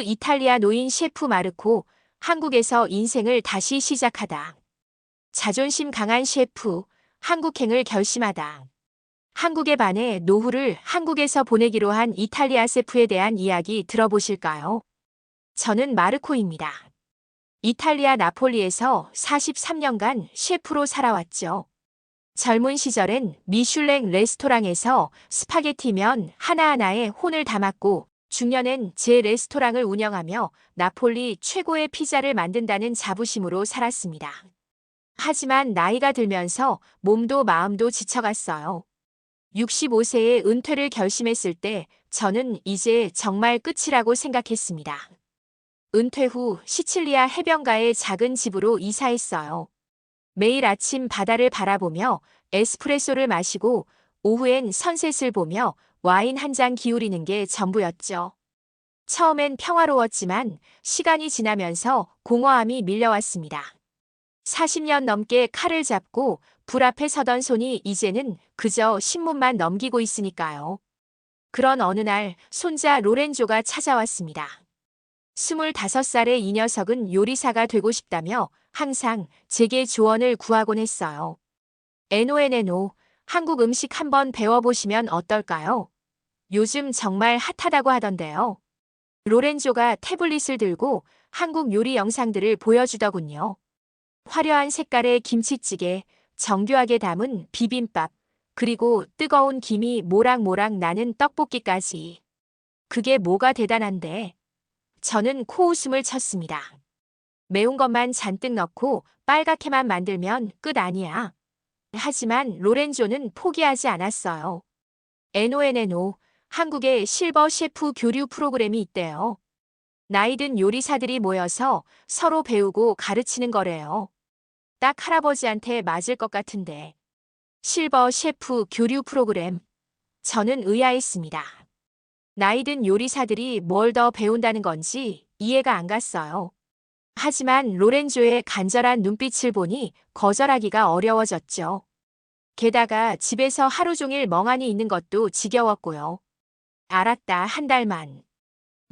이탈리아 노인 셰프 마르코, 한국에서 인생을 다시 시작하다. 자존심 강한 셰프, 한국행을 결심하다. 한국에 반해 노후를 한국에서 보내기로 한 이탈리아 셰프에 대한 이야기 들어보실까요? 저는 마르코입니다. 이탈리아 나폴리에서 43년간 셰프로 살아왔죠. 젊은 시절엔 미슐랭 레스토랑에서 스파게티면 하나하나에 혼을 담았고, 중년엔 제 레스토랑을 운영하며 나폴리 최고의 피자를 만든다는 자부심으로 살았습니다. 하지만 나이가 들면서 몸도 마음도 지쳐갔어요. 65세에 은퇴를 결심했을 때 저는 이제 정말 끝이라고 생각했습니다. 은퇴 후 시칠리아 해변가의 작은 집으로 이사했어요. 매일 아침 바다를 바라보며 에스프레소를 마시고 오후엔 선셋을 보며 와인 한 잔 기울이는 게 전부였죠. 처음엔 평화로웠지만 시간이 지나면서 공허함이 밀려왔습니다. 40년 넘게 칼을 잡고 불 앞에 서던 손이 이제는 그저 신문만 넘기고 있으니까요. 그런 어느 날 손자 로렌조가 찾아왔습니다. 25살의 이 녀석은 요리사가 되고 싶다며 항상 제게 조언을 구하곤 했어요. 에노에네노, 한국 음식 한번 배워보시면 어떨까요? 요즘 정말 핫하다고 하던데요. 로렌조가 태블릿을 들고 한국 요리 영상들을 보여주더군요. 화려한 색깔의 김치찌개, 정교하게 담은 비빔밥, 그리고 뜨거운 김이 모락모락 나는 떡볶이까지. 그게 뭐가 대단한데? 저는 코웃음을 쳤습니다. 매운 것만 잔뜩 넣고 빨갛게만 만들면 끝 아니야. 하지만 로렌조는 포기하지 않았어요. 에노에네노, 한국에 실버 셰프 교류 프로그램이 있대요. 나이든 요리사들이 모여서 서로 배우고 가르치는 거래요. 딱 할아버지한테 맞을 것 같은데. 실버 셰프 교류 프로그램. 저는 의아했습니다. 나이든 요리사들이 뭘 더 배운다는 건지 이해가 안 갔어요. 하지만 로렌조의 간절한 눈빛을 보니 거절하기가 어려워졌죠. 게다가 집에서 하루 종일 멍하니 있는 것도 지겨웠고요. 알았다, 한 달만.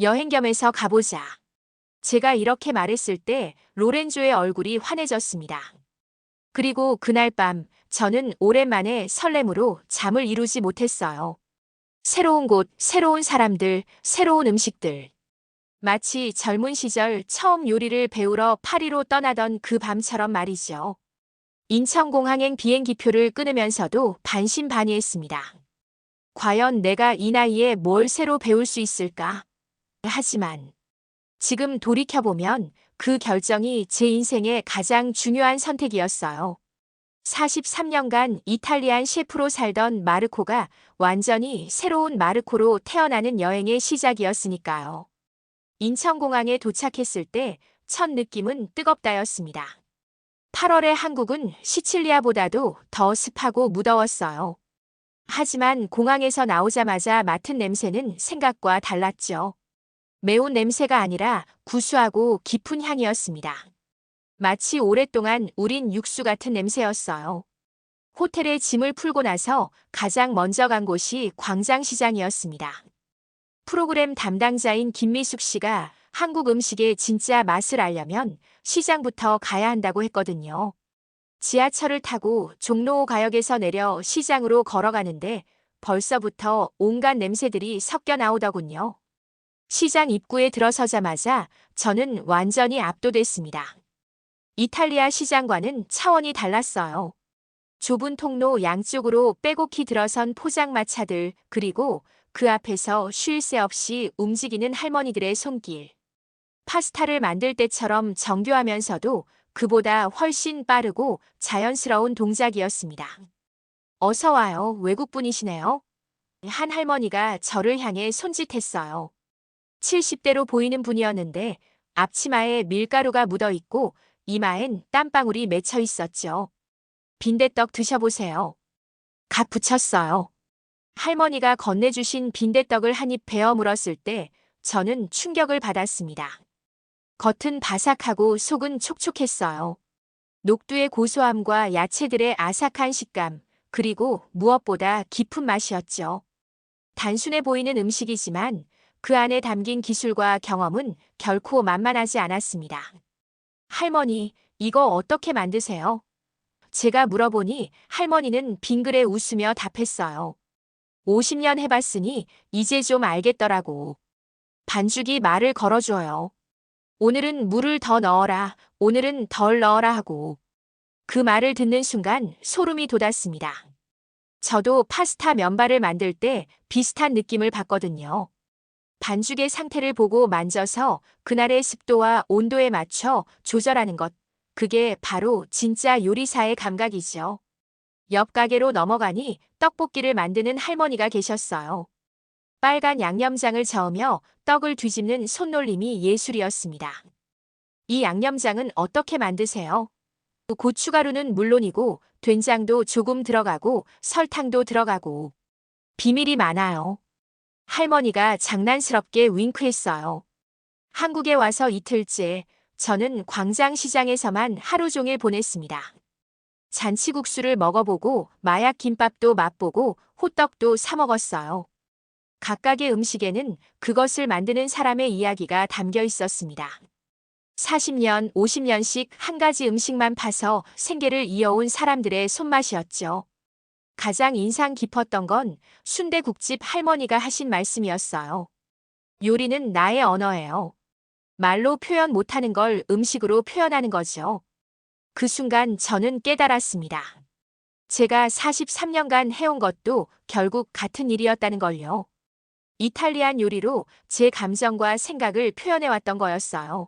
여행 겸해서 가보자. 제가 이렇게 말했을 때 로렌조의 얼굴이 환해졌습니다. 그리고 그날 밤 저는 오랜만에 설렘으로 잠을 이루지 못했어요. 새로운 곳, 새로운 사람들, 새로운 음식들. 마치 젊은 시절 처음 요리를 배우러 파리로 떠나던 그 밤처럼 말이죠. 인천공항행 비행기표를 끊으면서도 반신반의했습니다. 과연 내가 이 나이에 뭘 새로 배울 수 있을까? 하지만 지금 돌이켜보면 그 결정이 제 인생의 가장 중요한 선택이었어요. 43년간 이탈리안 셰프로 살던 마르코가 완전히 새로운 마르코로 태어나는 여행의 시작이었으니까요. 인천공항에 도착했을 때 첫 느낌은 뜨겁다였습니다. 8월의 한국은 시칠리아보다도 더 습하고 무더웠어요. 하지만 공항에서 나오자마자 맡은 냄새는 생각과 달랐죠. 매운 냄새가 아니라 구수하고 깊은 향이었습니다. 마치 오랫동안 우린 육수 같은 냄새였어요. 호텔에 짐을 풀고 나서 가장 먼저 간 곳이 광장시장이었습니다. 프로그램 담당자인 김미숙 씨가 한국 음식의 진짜 맛을 알려면 시장부터 가야 한다고 했거든요. 지하철을 타고 종로가역에서 내려 시장으로 걸어가는데 벌써부터 온갖 냄새들이 섞여 나오더군요. 시장 입구에 들어서자마자 저는 완전히 압도됐습니다. 이탈리아 시장과는 차원이 달랐어요. 좁은 통로 양쪽으로 빼곡히 들어선 포장마차들, 그리고 그 앞에서 쉴 새 없이 움직이는 할머니들의 손길. 파스타를 만들 때처럼 정교하면서도 그보다 훨씬 빠르고 자연스러운 동작이었습니다. 어서 와요, 외국분이시네요. 한 할머니가 저를 향해 손짓했어요. 70대로 보이는 분이었는데 앞치마에 밀가루가 묻어 있고 이마엔 땀방울이 맺혀 있었죠. 빈대떡 드셔보세요. 갓 붙였어요. 할머니가 건네주신 빈대떡을 한 입 베어 물었을 때 저는 충격을 받았습니다. 겉은 바삭하고 속은 촉촉했어요. 녹두의 고소함과 야채들의 아삭한 식감, 그리고 무엇보다 깊은 맛이었죠. 단순해 보이는 음식이지만 그 안에 담긴 기술과 경험은 결코 만만하지 않았습니다. 할머니, 이거 어떻게 만드세요? 제가 물어보니 할머니는 빙그레 웃으며 답했어요. 50년 해봤으니 이제 좀 알겠더라고. 반죽이 말을 걸어줘요. 오늘은 물을 더 넣어라, 오늘은 덜 넣어라 하고. 그 말을 듣는 순간 소름이 돋았습니다. 저도 파스타 면발을 만들 때 비슷한 느낌을 받거든요. 반죽의 상태를 보고 만져서 그날의 습도와 온도에 맞춰 조절하는 것. 그게 바로 진짜 요리사의 감각이죠. 옆 가게로 넘어가니 떡볶이를 만드는 할머니가 계셨어요. 빨간 양념장을 저으며 떡을 뒤집는 손놀림이 예술이었습니다. 이 양념장은 어떻게 만드세요? 고춧가루는 물론이고 된장도 조금 들어가고 설탕도 들어가고 비밀이 많아요. 할머니가 장난스럽게 윙크했어요. 한국에 와서 이틀째 저는 광장시장에서만 하루 종일 보냈습니다. 잔치국수를 먹어보고 마약 김밥도 맛보고 호떡도 사 먹었어요. 각각의 음식에는 그것을 만드는 사람의 이야기가 담겨 있었습니다. 40년, 50년씩 한 가지 음식만 파서 생계를 이어온 사람들의 손맛이었죠. 가장 인상 깊었던 건 순대국집 할머니가 하신 말씀이었어요. 요리는 나의 언어예요. 말로 표현 못하는 걸 음식으로 표현하는 거죠. 그 순간 저는 깨달았습니다. 제가 43년간 해온 것도 결국 같은 일이었다는 걸요. 이탈리안 요리로 제 감정과 생각을 표현해왔던 거였어요.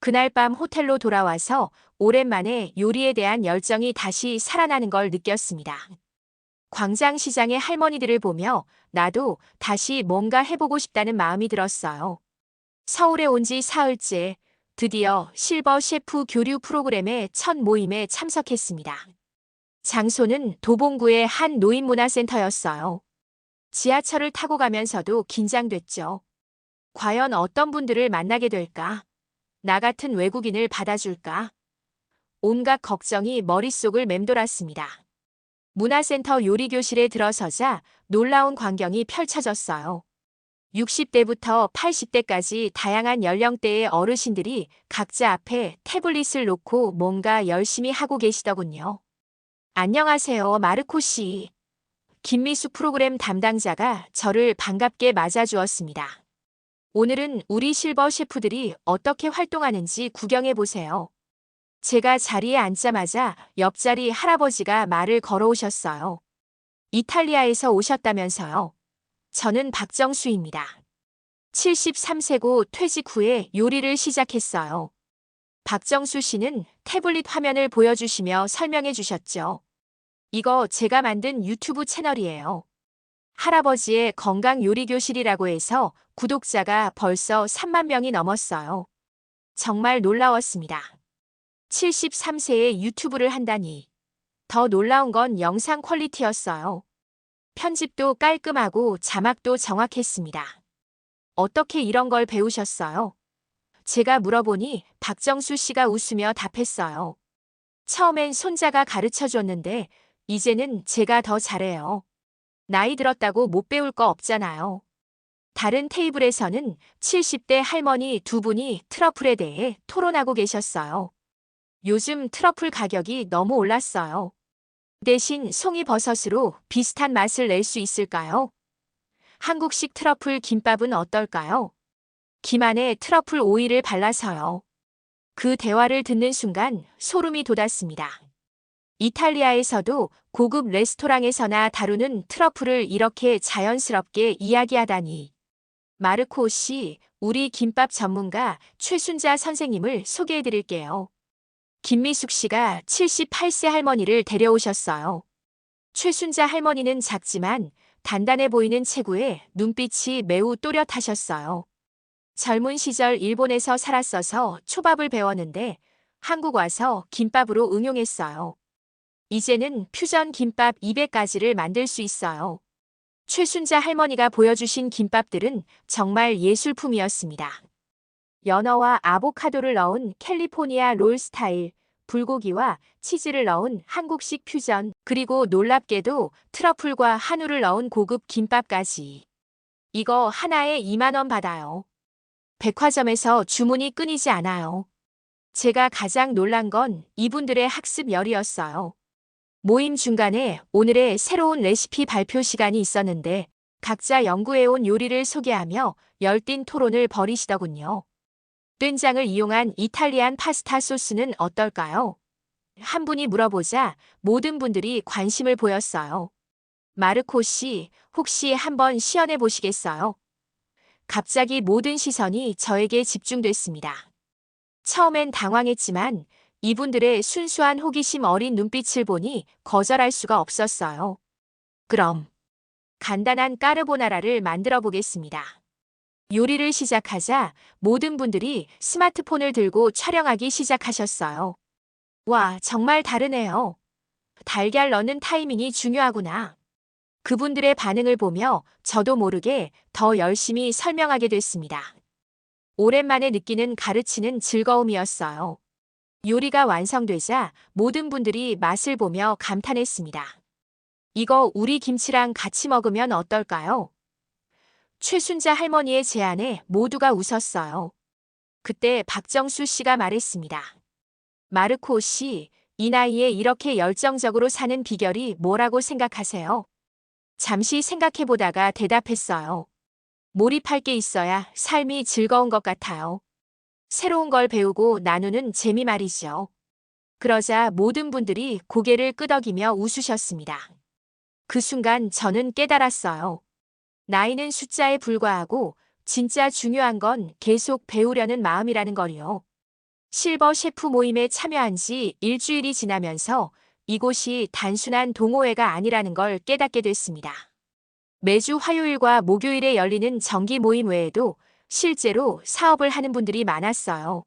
그날 밤 호텔로 돌아와서 오랜만에 요리에 대한 열정이 다시 살아나는 걸 느꼈습니다. 광장시장의 할머니들을 보며 나도 다시 뭔가 해보고 싶다는 마음이 들었어요. 서울에 온 지 사흘째 드디어 실버 셰프 교류 프로그램의 첫 모임에 참석했습니다. 장소는 도봉구의 한 노인문화센터였어요. 지하철을 타고 가면서도 긴장됐죠. 과연 어떤 분들을 만나게 될까? 나 같은 외국인을 받아줄까? 온갖 걱정이 머릿속을 맴돌았습니다. 문화센터 요리교실에 들어서자 놀라운 광경이 펼쳐졌어요. 60대부터 80대까지 다양한 연령대의 어르신들이 각자 앞에 태블릿을 놓고 뭔가 열심히 하고 계시더군요. 안녕하세요, 마르코 씨. 김미수 프로그램 담당자가 저를 반갑게 맞아주었습니다. 오늘은 우리 실버 셰프들이 어떻게 활동하는지 구경해 보세요. 제가 자리에 앉자마자 옆자리 할아버지가 말을 걸어오셨어요. 이탈리아에서 오셨다면서요. 저는 박정수입니다. 73세고 퇴직 후에 요리를 시작했어요. 박정수 씨는 태블릿 화면을 보여주시며 설명해 주셨죠. 이거 제가 만든 유튜브 채널이에요. 할아버지의 건강 요리 교실이라고 해서 구독자가 벌써 3만 명이 넘었어요. 정말 놀라웠습니다. 73세에 유튜브를 한다니. 더 놀라운 건 영상 퀄리티였어요. 편집도 깔끔하고 자막도 정확했습니다. 어떻게 이런 걸 배우셨어요? 제가 물어보니 박정수 씨가 웃으며 답했어요. 처음엔 손자가 가르쳐줬는데 이제는 제가 더 잘해요. 나이 들었다고 못 배울 거 없잖아요. 다른 테이블에서는 70대 할머니 두 분이 트러플에 대해 토론하고 계셨어요. 요즘 트러플 가격이 너무 올랐어요. 대신 송이버섯으로 비슷한 맛을 낼 수 있을까요? 한국식 트러플 김밥은 어떨까요? 김 안에 트러플 오일을 발라서요. 그 대화를 듣는 순간 소름이 돋았습니다. 이탈리아에서도 고급 레스토랑에서나 다루는 트러플을 이렇게 자연스럽게 이야기하다니. 마르코 씨, 우리 김밥 전문가 최순자 선생님을 소개해 드릴게요. 김미숙 씨가 78세 할머니를 데려오셨어요. 최순자 할머니는 작지만 단단해 보이는 체구에 눈빛이 매우 또렷하셨어요. 젊은 시절 일본에서 살았어서 초밥을 배웠는데 한국 와서 김밥으로 응용했어요. 이제는 퓨전 김밥 200가지를 만들 수 있어요. 최순자 할머니가 보여주신 김밥들은 정말 예술품이었습니다. 연어와 아보카도를 넣은 캘리포니아 롤 스타일, 불고기와 치즈를 넣은 한국식 퓨전, 그리고 놀랍게도 트러플과 한우를 넣은 고급 김밥까지. 이거 하나에 2만 원 받아요. 백화점에서 주문이 끊이지 않아요. 제가 가장 놀란 건 이분들의 학습열이었어요. 모임 중간에 오늘의 새로운 레시피 발표 시간이 있었는데 각자 연구해온 요리를 소개하며 열띤 토론을 벌이시더군요. 된장을 이용한 이탈리안 파스타 소스는 어떨까요? 한 분이 물어보자 모든 분들이 관심을 보였어요. 마르코 씨, 혹시 한번 시연해 보시겠어요? 갑자기 모든 시선이 저에게 집중됐습니다. 처음엔 당황했지만 이분들의 순수한 호기심 어린 눈빛을 보니 거절할 수가 없었어요. 그럼 간단한 까르보나라를 만들어 보겠습니다. 요리를 시작하자 모든 분들이 스마트폰을 들고 촬영하기 시작하셨어요. 와, 정말 다르네요. 달걀 넣는 타이밍이 중요하구나. 그분들의 반응을 보며 저도 모르게 더 열심히 설명하게 됐습니다. 오랜만에 느끼는 가르치는 즐거움이었어요. 요리가 완성되자 모든 분들이 맛을 보며 감탄했습니다. 이거 우리 김치랑 같이 먹으면 어떨까요? 최순자 할머니의 제안에 모두가 웃었어요. 그때 박정수 씨가 말했습니다. 마르코 씨, 이 나이에 이렇게 열정적으로 사는 비결이 뭐라고 생각하세요? 잠시 생각해보다가 대답했어요. 몰입할 게 있어야 삶이 즐거운 것 같아요. 새로운 걸 배우고 나누는 재미 말이죠. 그러자 모든 분들이 고개를 끄덕이며 웃으셨습니다. 그 순간 저는 깨달았어요. 나이는 숫자에 불과하고 진짜 중요한 건 계속 배우려는 마음이라는 걸요. 실버 셰프 모임에 참여한 지 일주일이 지나면서 이곳이 단순한 동호회가 아니라는 걸 깨닫게 됐습니다. 매주 화요일과 목요일에 열리는 정기 모임 외에도 실제로 사업을 하는 분들이 많았어요.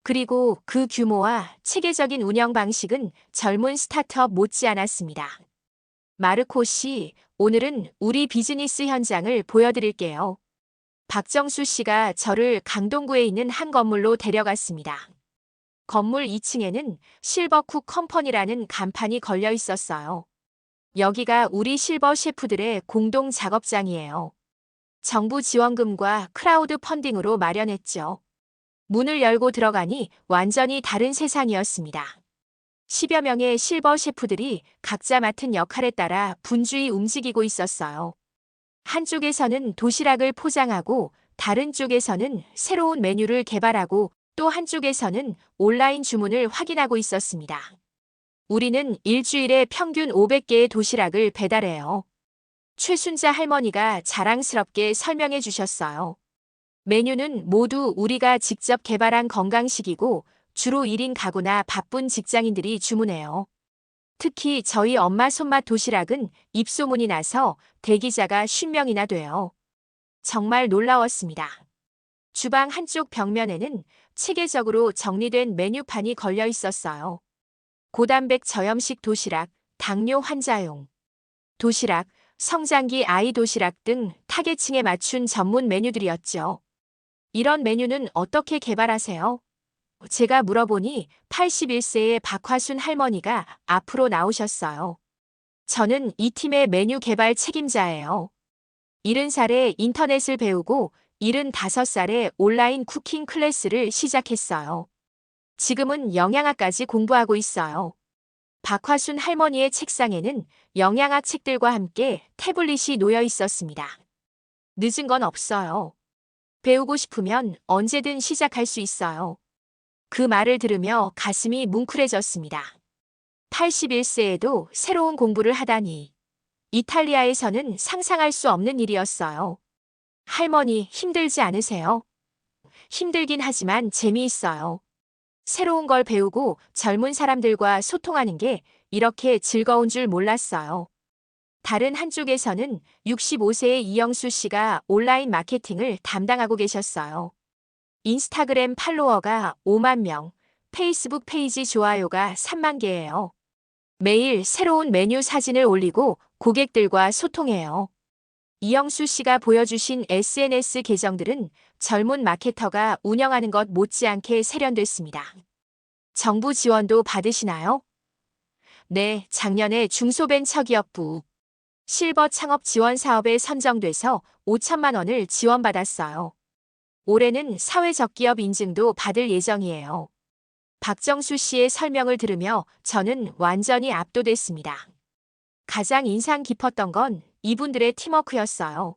그리고 그 규모와 체계적인 운영 방식은 젊은 스타트업 못지않았습니다. 마르코 씨, 오늘은 우리 비즈니스 현장을 보여드릴게요. 박정수 씨가 저를 강동구에 있는 한 건물로 데려갔습니다. 건물 2층에는 실버쿡 컴퍼니라는 간판이 걸려 있었어요. 여기가 우리 실버 셰프들의 공동 작업장이에요. 정부 지원금과 크라우드 펀딩으로 마련했죠. 문을 열고 들어가니 완전히 다른 세상이었습니다. 10여 명의 실버 셰프들이 각자 맡은 역할에 따라 분주히 움직이고 있었어요. 한쪽에서는 도시락을 포장하고 다른 쪽에서는 새로운 메뉴를 개발하고 또 한쪽에서는 온라인 주문을 확인하고 있었습니다. 우리는 일주일에 평균 500개의 도시락을 배달해요. 최순자 할머니가 자랑스럽게 설명해 주셨어요. 메뉴는 모두 우리가 직접 개발한 건강식이고 주로 1인 가구나 바쁜 직장인들이 주문해요. 특히 저희 엄마 손맛 도시락은 입소문이 나서 대기자가 50명이나 돼요. 정말 놀라웠습니다. 주방 한쪽 벽면에는 체계적으로 정리된 메뉴판이 걸려 있었어요. 고단백 저염식 도시락, 당뇨 환자용 도시락, 성장기 아이 도시락 등 타겟층에 맞춘 전문 메뉴들이었죠. 이런 메뉴는 어떻게 개발하세요? 제가 물어보니 81세의 박화순 할머니가 앞으로 나오셨어요. 저는 이 팀의 메뉴 개발 책임자예요. 70살에 인터넷을 배우고 75살에 온라인 쿠킹 클래스를 시작했어요. 지금은 영양학까지 공부하고 있어요. 박화순 할머니의 책상에는 영양학 책들과 함께 태블릿이 놓여 있었습니다. 늦은 건 없어요. 배우고 싶으면 언제든 시작할 수 있어요. 그 말을 들으며 가슴이 뭉클해졌습니다. 81세에도 새로운 공부를 하다니. 이탈리아에서는 상상할 수 없는 일이었어요. 할머니, 힘들지 않으세요? 힘들긴 하지만 재미있어요. 새로운 걸 배우고 젊은 사람들과 소통하는 게 이렇게 즐거운 줄 몰랐어요. 다른 한쪽에서는 65세의 이영수 씨가 온라인 마케팅을 담당하고 계셨어요. 인스타그램 팔로워가 5만 명, 페이스북 페이지 좋아요가 3만 개예요. 매일 새로운 메뉴 사진을 올리고 고객들과 소통해요. 이영수 씨가 보여주신 SNS 계정들은 젊은 마케터가 운영하는 것 못지않게 세련됐습니다. 정부 지원도 받으시나요? 네, 작년에 중소벤처기업부 실버 창업 지원 사업에 선정돼서 5천만 원을 지원받았어요. 올해는 사회적기업 인증도 받을 예정이에요. 박정수 씨의 설명을 들으며 저는 완전히 압도됐습니다. 가장 인상 깊었던 건 이분들의 팀워크였어요.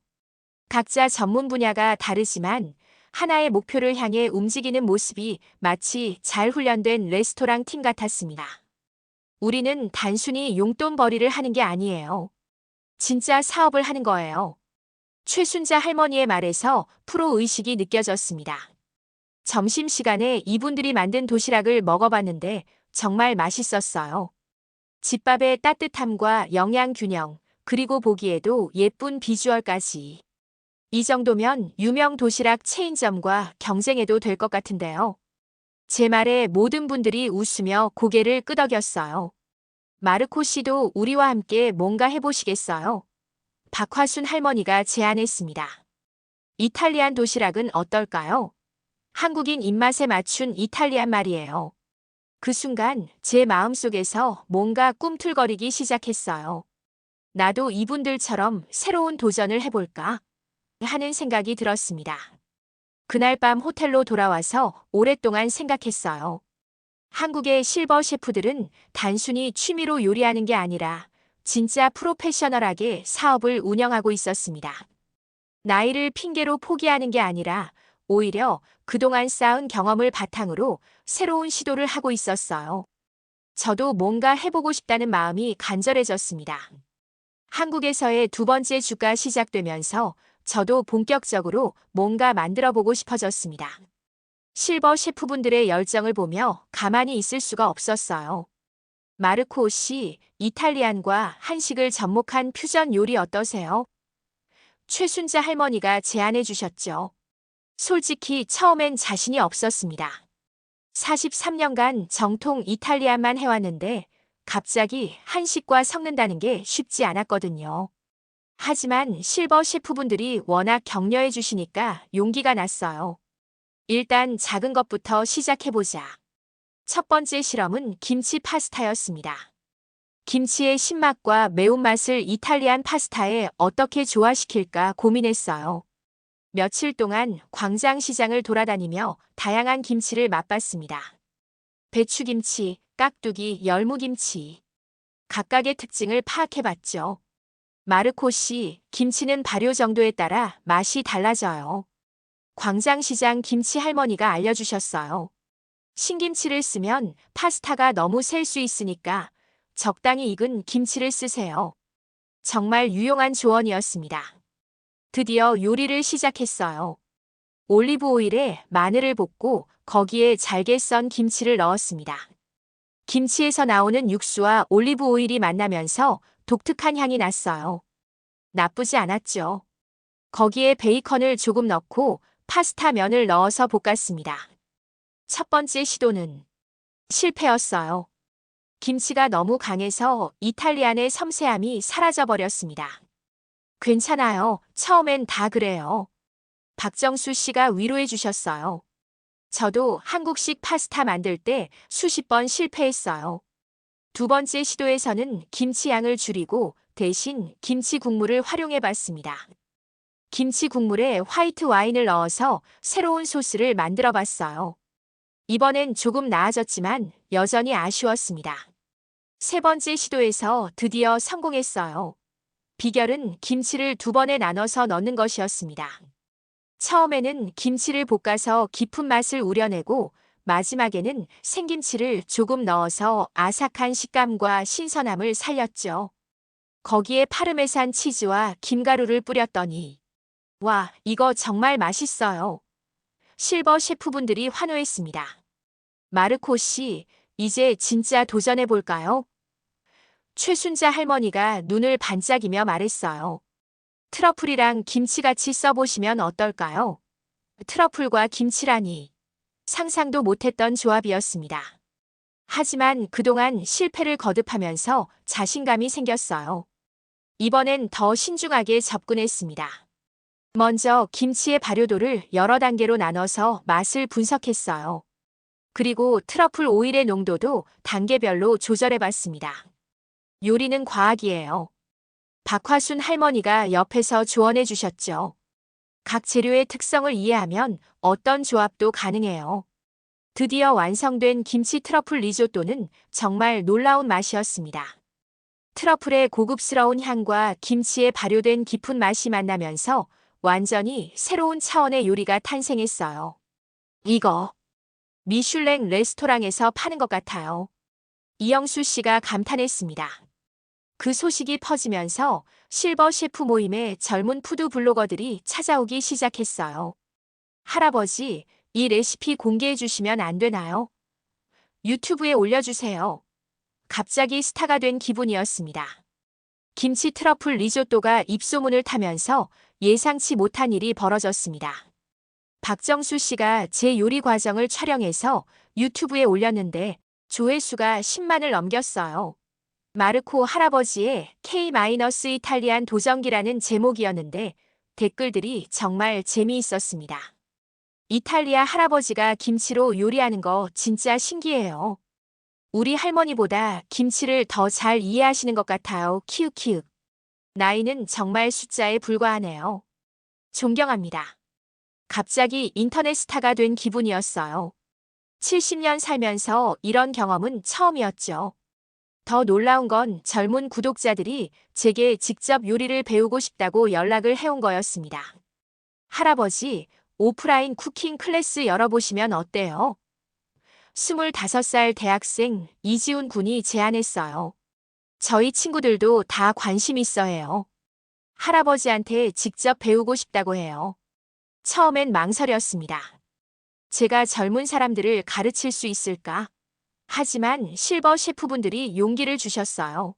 각자 전문 분야가 다르지만 하나의 목표를 향해 움직이는 모습이 마치 잘 훈련된 레스토랑 팀 같았습니다. 우리는 단순히 용돈벌이를 하는 게 아니에요. 진짜 사업을 하는 거예요. 최순자 할머니의 말에서 프로의식이 느껴졌습니다. 점심시간에 이분들이 만든 도시락을 먹어봤는데 정말 맛있었어요. 집밥의 따뜻함과 영양 균형, 그리고 보기에도 예쁜 비주얼까지. 이 정도면 유명 도시락 체인점과 경쟁해도 될 것 같은데요. 제 말에 모든 분들이 웃으며 고개를 끄덕였어요. 마르코 씨도 우리와 함께 뭔가 해보시겠어요? 박화순 할머니가 제안했습니다. 이탈리안 도시락은 어떨까요? 한국인 입맛에 맞춘 이탈리안 말이에요. 그 순간 제 마음속에서 뭔가 꿈틀거리기 시작했어요. 나도 이분들처럼 새로운 도전을 해볼까? 하는 생각이 들었습니다. 그날 밤 호텔로 돌아와서 오랫동안 생각했어요. 한국의 실버 셰프들은 단순히 취미로 요리하는 게 아니라 진짜 프로페셔널하게 사업을 운영하고 있었습니다. 나이를 핑계로 포기하는 게 아니라 오히려 그동안 쌓은 경험을 바탕으로 새로운 시도를 하고 있었어요. 저도 뭔가 해보고 싶다는 마음이 간절해졌습니다. 한국에서의 두 번째 주가 시작되면서 저도 본격적으로 뭔가 만들어보고 싶어졌습니다. 실버 셰프분들의 열정을 보며 가만히 있을 수가 없었어요. 마르코 씨, 이탈리안과 한식을 접목한 퓨전 요리 어떠세요? 최순자 할머니가 제안해 주셨죠. 솔직히 처음엔 자신이 없었습니다. 43년간 정통 이탈리안만 해왔는데 갑자기 한식과 섞는다는 게 쉽지 않았거든요. 하지만 실버 셰프분들이 워낙 격려해 주시니까 용기가 났어요. 일단 작은 것부터 시작해보자. 첫 번째 실험은 김치 파스타였습니다. 김치의 신맛과 매운맛을 이탈리안 파스타에 어떻게 조화시킬까 고민했어요. 며칠 동안 광장시장을 돌아다니며 다양한 김치를 맛봤습니다. 배추김치, 깍두기, 열무김치. 각각의 특징을 파악해봤죠. 마르코 씨, 김치는 발효 정도에 따라 맛이 달라져요. 광장시장 김치 할머니가 알려주셨어요. 신김치를 쓰면 파스타가 너무 셀 수 있으니까 적당히 익은 김치를 쓰세요. 정말 유용한 조언이었습니다. 드디어 요리를 시작했어요. 올리브 오일에 마늘을 볶고 거기에 잘게 썬 김치를 넣었습니다. 김치에서 나오는 육수와 올리브 오일이 만나면서 독특한 향이 났어요. 나쁘지 않았죠. 거기에 베이컨을 조금 넣고 파스타 면을 넣어서 볶았습니다. 첫 번째 시도는 실패였어요. 김치가 너무 강해서 이탈리안의 섬세함이 사라져버렸습니다. 괜찮아요. 처음엔 다 그래요. 박정수 씨가 위로해 주셨어요. 저도 한국식 파스타 만들 때 수십 번 실패했어요. 두 번째 시도에서는 김치 양을 줄이고 대신 김치 국물을 활용해 봤습니다. 김치 국물에 화이트 와인을 넣어서 새로운 소스를 만들어 봤어요. 이번엔 조금 나아졌지만 여전히 아쉬웠습니다. 세 번째 시도에서 드디어 성공했어요. 비결은 김치를 두 번에 나눠서 넣는 것이었습니다. 처음에는 김치를 볶아서 깊은 맛을 우려내고 마지막에는 생김치를 조금 넣어서 아삭한 식감과 신선함을 살렸죠. 거기에 파르메산 치즈와 김가루를 뿌렸더니 와, 이거 정말 맛있어요. 실버 셰프분들이 환호했습니다. 마르코 씨, 이제 진짜 도전해볼까요? 최순자 할머니가 눈을 반짝이며 말했어요. 트러플이랑 김치같이 써보시면 어떨까요? 트러플과 김치라니. 상상도 못했던 조합이었습니다. 하지만 그동안 실패를 거듭하면서 자신감이 생겼어요. 이번엔 더 신중하게 접근했습니다. 먼저 김치의 발효도를 여러 단계로 나눠서 맛을 분석했어요. 그리고 트러플 오일의 농도도 단계별로 조절해봤습니다. 요리는 과학이에요. 박화순 할머니가 옆에서 조언해 주셨죠. 각 재료의 특성을 이해하면 어떤 조합도 가능해요. 드디어 완성된 김치 트러플 리조또는 정말 놀라운 맛이었습니다. 트러플의 고급스러운 향과 김치에 발효된 깊은 맛이 만나면서 완전히 새로운 차원의 요리가 탄생했어요. 이거 미슐랭 레스토랑에서 파는 것 같아요. 이영수 씨가 감탄했습니다. 그 소식이 퍼지면서 실버 셰프 모임에 젊은 푸드 블로거들이 찾아오기 시작했어요. 할아버지, 이 레시피 공개해 주시면 안 되나요? 유튜브에 올려주세요. 갑자기 스타가 된 기분이었습니다. 김치 트러플 리조또가 입소문을 타면서 예상치 못한 일이 벌어졌습니다. 박정수 씨가 제 요리 과정을 촬영해서 유튜브에 올렸는데 조회수가 10만을 넘겼어요. 마르코 할아버지의 K-이탈리안 도전기라는 제목이었는데 댓글들이 정말 재미있었습니다. 이탈리아 할아버지가 김치로 요리하는 거 진짜 신기해요. 우리 할머니보다 김치를 더 잘 이해하시는 것 같아요. 키읔키읔. 나이는 정말 숫자에 불과하네요. 존경합니다. 갑자기 인터넷 스타가 된 기분이었어요. 70년 살면서 이런 경험은 처음이었죠. 더 놀라운 건 젊은 구독자들이 제게 직접 요리를 배우고 싶다고 연락을 해온 거였습니다. 할아버지, 오프라인 쿠킹 클래스 열어보시면 어때요? 25살 대학생 이지훈 군이 제안했어요. 저희 친구들도 다 관심 있어 해요. 할아버지한테 직접 배우고 싶다고 해요. 처음엔 망설였습니다. 제가 젊은 사람들을 가르칠 수 있을까? 하지만 실버 셰프분들이 용기를 주셨어요.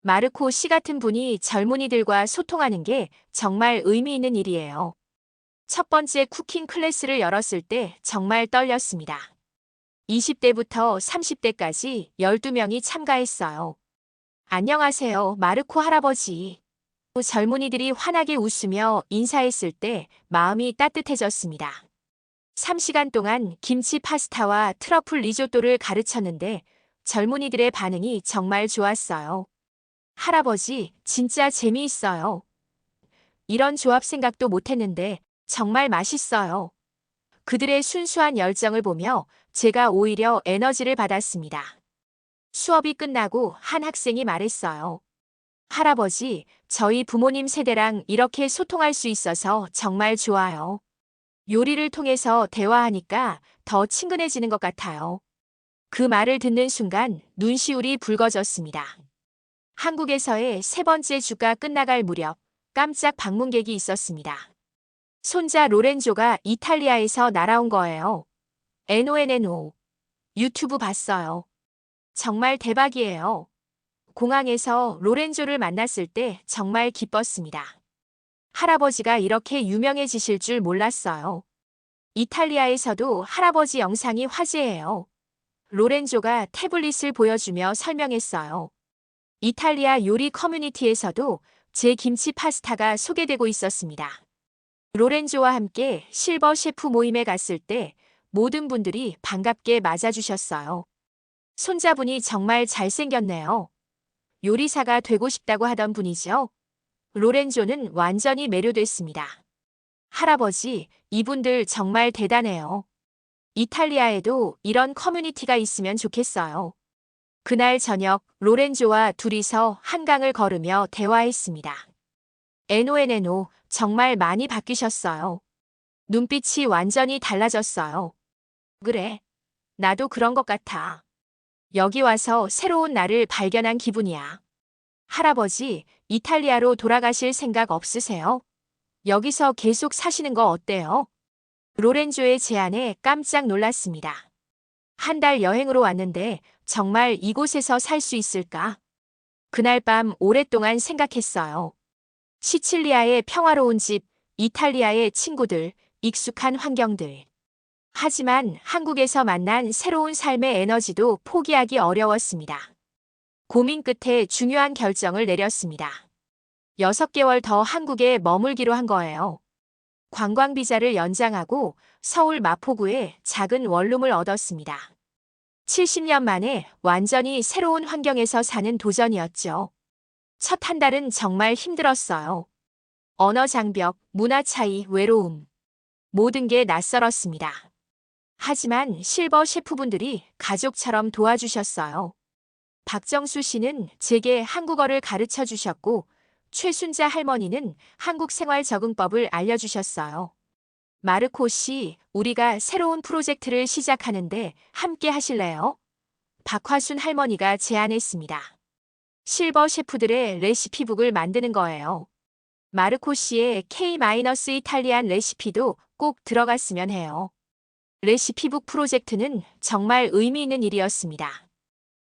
마르코 씨 같은 분이 젊은이들과 소통하는 게 정말 의미 있는 일이에요. 첫 번째 쿠킹 클래스를 열었을 때 정말 떨렸습니다. 20대부터 30대까지 12명이 참가했어요. 안녕하세요, 마르코 할아버지. 젊은이들이 환하게 웃으며 인사했을 때 마음이 따뜻해졌습니다. 3시간 동안 김치 파스타와 트러플 리조또를 가르쳤는데 젊은이들의 반응이 정말 좋았어요. 할아버지, 진짜 재미있어요. 이런 조합 생각도 못했는데 정말 맛있어요. 그들의 순수한 열정을 보며 제가 오히려 에너지를 받았습니다. 수업이 끝나고 한 학생이 말했어요. 할아버지, 저희 부모님 세대랑 이렇게 소통할 수 있어서 정말 좋아요. 요리를 통해서 대화하니까 더 친근해지는 것 같아요. 그 말을 듣는 순간 눈시울이 붉어졌습니다. 한국에서의 세 번째 주가 끝나갈 무렵 깜짝 방문객이 있었습니다. 손자 로렌조가 이탈리아에서 날아온 거예요. NONNO. 유튜브 봤어요. 정말 대박이에요. 공항에서 로렌조를 만났을 때 정말 기뻤습니다. 할아버지가 이렇게 유명해지실 줄 몰랐어요. 이탈리아에서도 할아버지 영상이 화제예요. 로렌조가 태블릿을 보여주며 설명했어요. 이탈리아 요리 커뮤니티에서도 제 김치 파스타가 소개되고 있었습니다. 로렌조와 함께 실버 셰프 모임에 갔을 때 모든 분들이 반갑게 맞아주셨어요. 손자분이 정말 잘생겼네요. 요리사가 되고 싶다고 하던 분이죠. 로렌조는 완전히 매료됐습니다. 할아버지, 이분들 정말 대단해요. 이탈리아에도 이런 커뮤니티가 있으면 좋겠어요. 그날 저녁 로렌조와 둘이서 한강을 걸으며 대화했습니다. NONNO, 정말 많이 바뀌셨어요. 눈빛이 완전히 달라졌어요. 그래, 나도 그런 것 같아. 여기 와서 새로운 나를 발견한 기분이야. 할아버지, 이탈리아로 돌아가실 생각 없으세요? 여기서 계속 사시는 거 어때요? 로렌조의 제안에 깜짝 놀랐습니다. 한 달 여행으로 왔는데 정말 이곳에서 살 수 있을까? 그날 밤 오랫동안 생각했어요. 시칠리아의 평화로운 집, 이탈리아의 친구들, 익숙한 환경들. 하지만 한국에서 만난 새로운 삶의 에너지도 포기하기 어려웠습니다. 고민 끝에 중요한 결정을 내렸습니다. 6개월 더 한국에 머물기로 한 거예요. 관광 비자를 연장하고 서울 마포구에 작은 원룸을 얻었습니다. 70년 만에 완전히 새로운 환경에서 사는 도전이었죠. 첫 한 달은 정말 힘들었어요. 언어 장벽, 문화 차이, 외로움. 모든 게 낯설었습니다. 하지만 실버 셰프분들이 가족처럼 도와주셨어요. 박정수 씨는 제게 한국어를 가르쳐 주셨고, 최순자 할머니는 한국 생활 적응법을 알려주셨어요. 마르코 씨, 우리가 새로운 프로젝트를 시작하는데 함께 하실래요? 박화순 할머니가 제안했습니다. 실버 셰프들의 레시피북을 만드는 거예요. 마르코 씨의 K-이탈리안 레시피도 꼭 들어갔으면 해요. 레시피북 프로젝트는 정말 의미 있는 일이었습니다.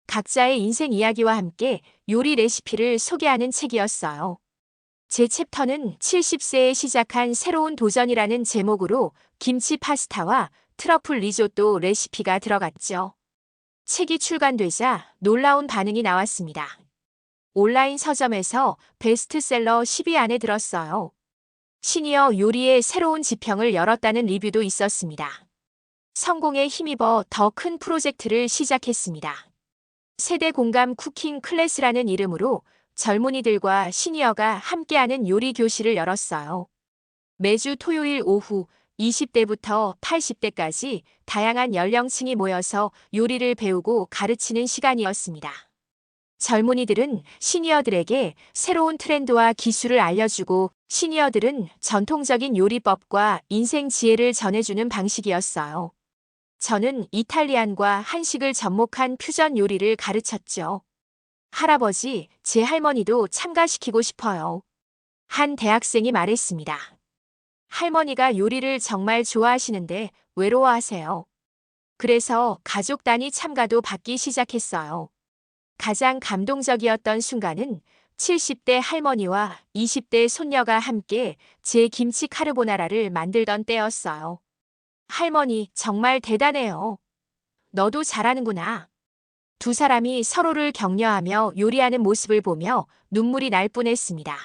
각자의 인생 이야기와 함께 요리 레시피를 소개하는 책이었어요. 제 챕터는 70세에 시작한 새로운 도전이라는 제목으로 김치 파스타와 트러플 리조또 레시피가 들어갔죠. 책이 출간되자 놀라운 반응이 나왔습니다. 온라인 서점에서 베스트셀러 10위 안에 들었어요. 시니어 요리의 새로운 지평을 열었다는 리뷰도 있었습니다. 성공에 힘입어 더 큰 프로젝트를 시작했습니다. 세대 공감 쿠킹 클래스라는 이름으로 젊은이들과 시니어가 함께하는 요리 교실을 열었어요. 매주 토요일 오후 20대부터 80대까지 다양한 연령층이 모여서 요리를 배우고 가르치는 시간이었습니다. 젊은이들은 시니어들에게 새로운 트렌드와 기술을 알려주고 시니어들은 전통적인 요리법과 인생 지혜를 전해주는 방식이었어요. 저는 이탈리안과 한식을 접목한 퓨전 요리를 가르쳤죠. 할아버지, 제 할머니도 참가시키고 싶어요. 한 대학생이 말했습니다. 할머니가 요리를 정말 좋아하시는데 외로워하세요. 그래서 가족 단위 참가도 받기 시작했어요. 가장 감동적이었던 순간은 70대 할머니와 20대 손녀가 함께 제 김치 카르보나라를 만들던 때였어요. 할머니, 정말 대단해요. 너도 잘하는구나. 두 사람이 서로를 격려하며 요리하는 모습을 보며 눈물이 날 뻔했습니다.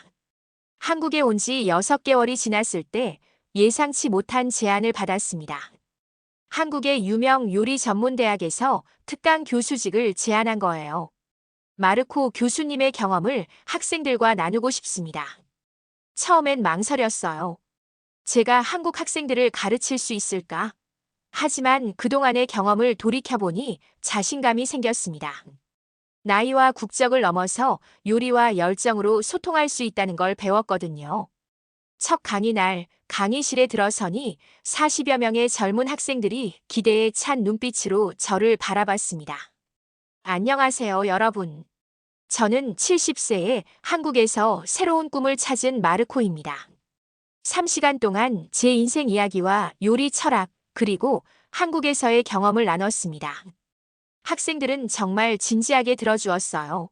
한국에 온 지 6개월이 지났을 때 예상치 못한 제안을 받았습니다. 한국의 유명 요리 전문 대학에서 특강 교수직을 제안한 거예요. 마르코 교수님의 경험을 학생들과 나누고 싶습니다. 처음엔 망설였어요. 제가 한국 학생들을 가르칠 수 있을까? 하지만 그동안의 경험을 돌이켜보니 자신감이 생겼습니다. 나이와 국적을 넘어서 요리와 열정으로 소통할 수 있다는 걸 배웠거든요. 첫 강의 날 강의실에 들어서니 40여 명의 젊은 학생들이 기대에 찬 눈빛으로 저를 바라봤습니다. 안녕하세요, 여러분. 저는 70세에 한국에서 새로운 꿈을 찾은 마르코입니다. 3시간 동안 제 인생 이야기와 요리 철학, 그리고 한국에서의 경험을 나눴습니다. 학생들은 정말 진지하게 들어주었어요.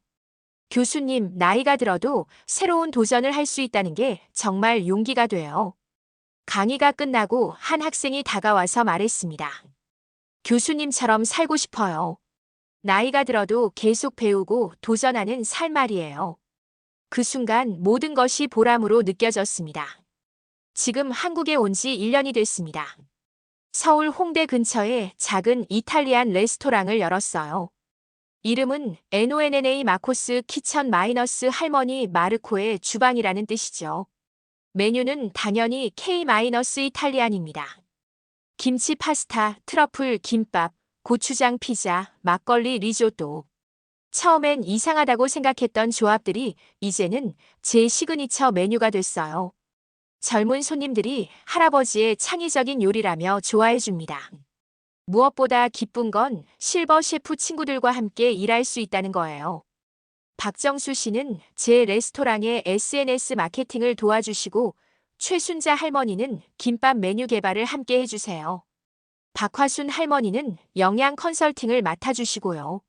교수님, 나이가 들어도 새로운 도전을 할 수 있다는 게 정말 용기가 돼요. 강의가 끝나고 한 학생이 다가와서 말했습니다. 교수님처럼 살고 싶어요. 나이가 들어도 계속 배우고 도전하는 삶 말이에요. 그 순간 모든 것이 보람으로 느껴졌습니다. 지금 한국에 온 지 1년이 됐습니다. 서울 홍대 근처에 작은 이탈리안 레스토랑을 열었어요. 이름은 NONNA 마코스 키천 마이너스 할머니 마르코의 주방이라는 뜻이죠. 메뉴는 당연히 K-이탈리안입니다. 김치 파스타, 트러플 김밥, 고추장 피자, 막걸리 리조또. 처음엔 이상하다고 생각했던 조합들이 이제는 제 시그니처 메뉴가 됐어요. 젊은 손님들이 할아버지의 창의적인 요리라며 좋아해 줍니다. 무엇보다 기쁜 건 실버 셰프 친구들과 함께 일할 수 있다는 거예요. 박정수 씨는 제 레스토랑의 SNS 마케팅을 도와주시고 최순자 할머니는 김밥 메뉴 개발을 함께 해주세요. 박화순 할머니는 영양 컨설팅을 맡아주시고요.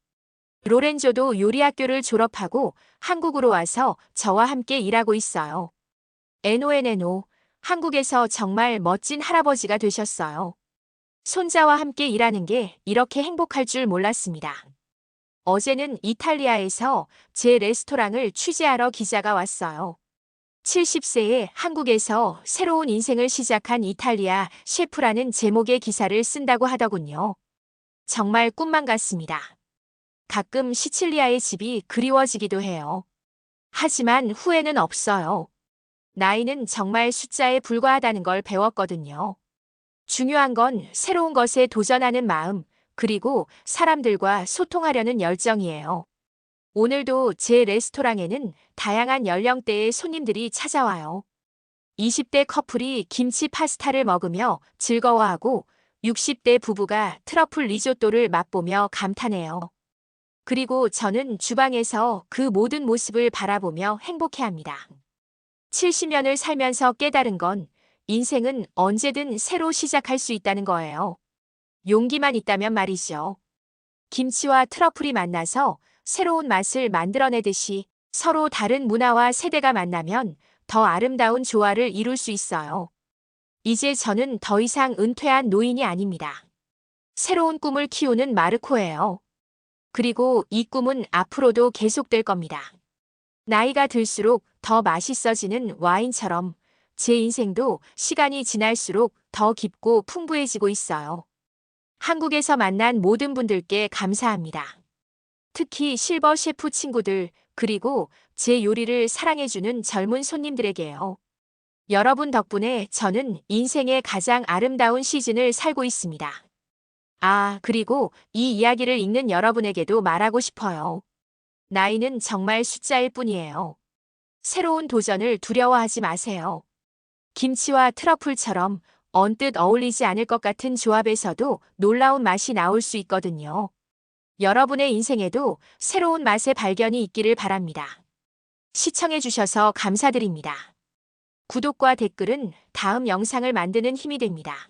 로렌조도 요리학교를 졸업하고 한국으로 와서 저와 함께 일하고 있어요. NONNO, 한국에서 정말 멋진 할아버지가 되셨어요. 손자와 함께 일하는 게 이렇게 행복할 줄 몰랐습니다. 어제는 이탈리아에서 제 레스토랑을 취재하러 기자가 왔어요. 70세에 한국에서 새로운 인생을 시작한 이탈리아 셰프라는 제목의 기사를 쓴다고 하더군요. 정말 꿈만 같습니다. 가끔 시칠리아의 집이 그리워지기도 해요. 하지만 후회는 없어요. 나이는 정말 숫자에 불과하다는 걸 배웠거든요. 중요한 건 새로운 것에 도전하는 마음, 그리고 사람들과 소통하려는 열정이에요. 오늘도 제 레스토랑에는 다양한 연령대의 손님들이 찾아와요. 20대 커플이 김치 파스타를 먹으며 즐거워하고 60대 부부가 트러플 리조또를 맛보며 감탄해요. 그리고 저는 주방에서 그 모든 모습을 바라보며 행복해합니다. 70년을 살면서 깨달은 건 인생은 언제든 새로 시작할 수 있다는 거예요. 용기만 있다면 말이죠. 김치와 트러플이 만나서 새로운 맛을 만들어내듯이 서로 다른 문화와 세대가 만나면 더 아름다운 조화를 이룰 수 있어요. 이제 저는 더 이상 은퇴한 노인이 아닙니다. 새로운 꿈을 키우는 마르코예요. 그리고 이 꿈은 앞으로도 계속될 겁니다. 나이가 들수록 더 맛있어지는 와인처럼 제 인생도 시간이 지날수록 더 깊고 풍부해지고 있어요. 한국에서 만난 모든 분들께 감사합니다. 특히 실버 셰프 친구들, 그리고 제 요리를 사랑해주는 젊은 손님들에게요. 여러분 덕분에 저는 인생의 가장 아름다운 시즌을 살고 있습니다. 아, 그리고 이 이야기를 읽는 여러분에게도 말하고 싶어요. 나이는 정말 숫자일 뿐이에요. 새로운 도전을 두려워하지 마세요. 김치와 트러플처럼 언뜻 어울리지 않을 것 같은 조합에서도 놀라운 맛이 나올 수 있거든요. 여러분의 인생에도 새로운 맛의 발견이 있기를 바랍니다. 시청해주셔서 감사드립니다. 구독과 댓글은 다음 영상을 만드는 힘이 됩니다.